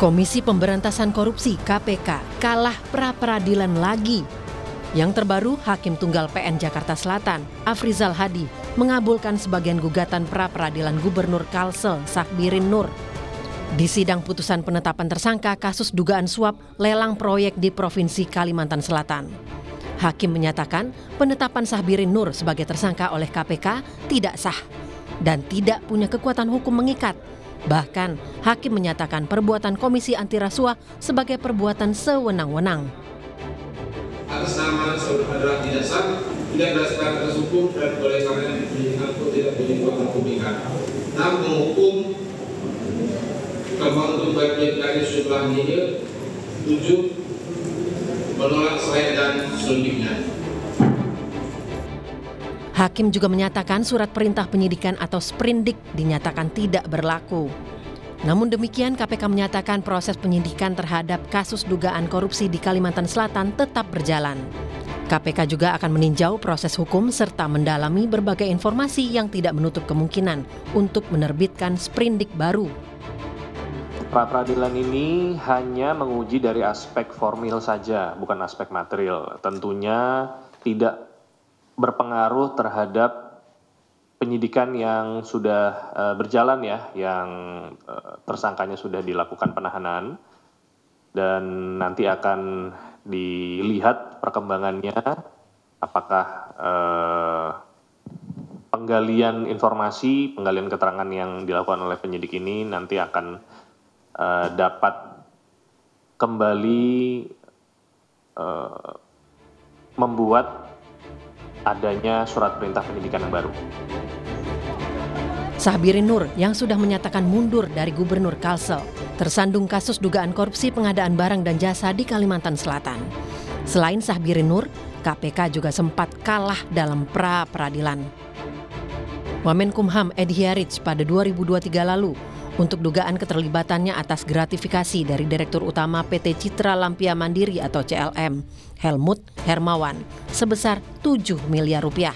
Komisi Pemberantasan Korupsi (KPK) kalah pra-peradilan lagi. Yang terbaru, Hakim Tunggal PN Jakarta Selatan, Afrizal Hadi, mengabulkan sebagian gugatan pra-peradilan Gubernur Kalsel, Sahbirin Nur. Di sidang putusan penetapan tersangka kasus dugaan suap lelang proyek di Provinsi Kalimantan Selatan. Hakim menyatakan penetapan Sahbirin Nur sebagai tersangka oleh KPK tidak sah dan tidak punya kekuatan hukum mengikat. Bahkan, Hakim menyatakan perbuatan Komisi Anti Rasuah sebagai perbuatan sewenang-wenang. Atas nama saudara tidak sah, tidak berdasarkan atas hukum dan oleh karena diberikan atau tidak diberikan publikan. Namun menghukum kembang untuk bagian dari jumlahnya 7 menolak selain dan selanjutnya. Hakim juga menyatakan surat perintah penyidikan atau sprindik dinyatakan tidak berlaku. Namun demikian, KPK menyatakan proses penyidikan terhadap kasus dugaan korupsi di Kalimantan Selatan tetap berjalan. KPK juga akan meninjau proses hukum serta mendalami berbagai informasi yang tidak menutup kemungkinan untuk menerbitkan sprindik baru. Pra-peradilan ini hanya menguji dari aspek formil saja, bukan aspek material. Tentunya tidak berpengaruh terhadap penyidikan yang sudah berjalan ya, yang tersangkanya sudah dilakukan penahanan dan nanti akan dilihat perkembangannya apakah penggalian informasi, penggalian keterangan yang dilakukan oleh penyidik ini nanti akan dapat kembali membuat adanya surat perintah penyidikan yang baru. Sahbirin Nur yang sudah menyatakan mundur dari Gubernur Kalsel tersandung kasus dugaan korupsi pengadaan barang dan jasa di Kalimantan Selatan. Selain Sahbirin Nur, KPK juga sempat kalah dalam pra-peradilan. Wamenkumham Edi Hiarij pada 2023 lalu untuk dugaan keterlibatannya atas gratifikasi dari Direktur Utama PT Citra Lampia Mandiri atau CLM, Helmut Hermawan, sebesar 7 miliar rupiah.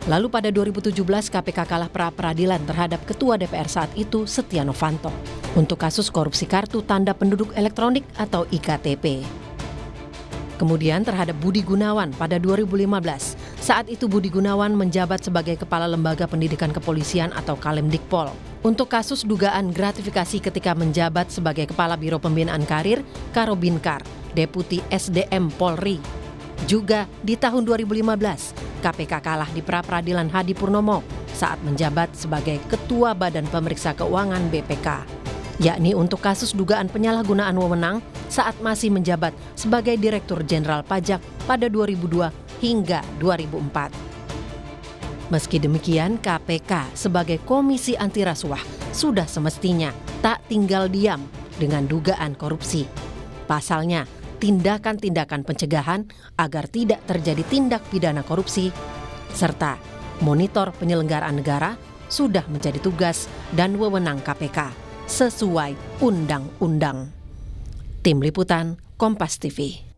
Lalu pada 2017 KPK kalah pra-peradilan terhadap Ketua DPR saat itu Setia Novanto untuk kasus korupsi kartu tanda penduduk elektronik atau IKTP. Kemudian terhadap Budi Gunawan pada 2015. Saat itu Budi Gunawan menjabat sebagai Kepala Lembaga Pendidikan Kepolisian atau Kalemdikpol untuk kasus dugaan gratifikasi ketika menjabat sebagai Kepala Biro Pembinaan Karir Karobinkar, Deputi SDM Polri. Juga di tahun 2015, KPK kalah di pra-peradilan Hadi Purnomo saat menjabat sebagai Ketua Badan Pemeriksa Keuangan BPK, yakni untuk kasus dugaan penyalahgunaan wewenang saat masih menjabat sebagai Direktur Jenderal Pajak pada 2002 hingga 2004. Meski demikian, KPK sebagai Komisi Anti Rasuah sudah semestinya tak tinggal diam dengan dugaan korupsi. Pasalnya, tindakan-tindakan pencegahan agar tidak terjadi tindak pidana korupsi, serta monitor penyelenggaraan negara sudah menjadi tugas dan wewenang KPK sesuai undang-undang. Tim Liputan Kompas TV.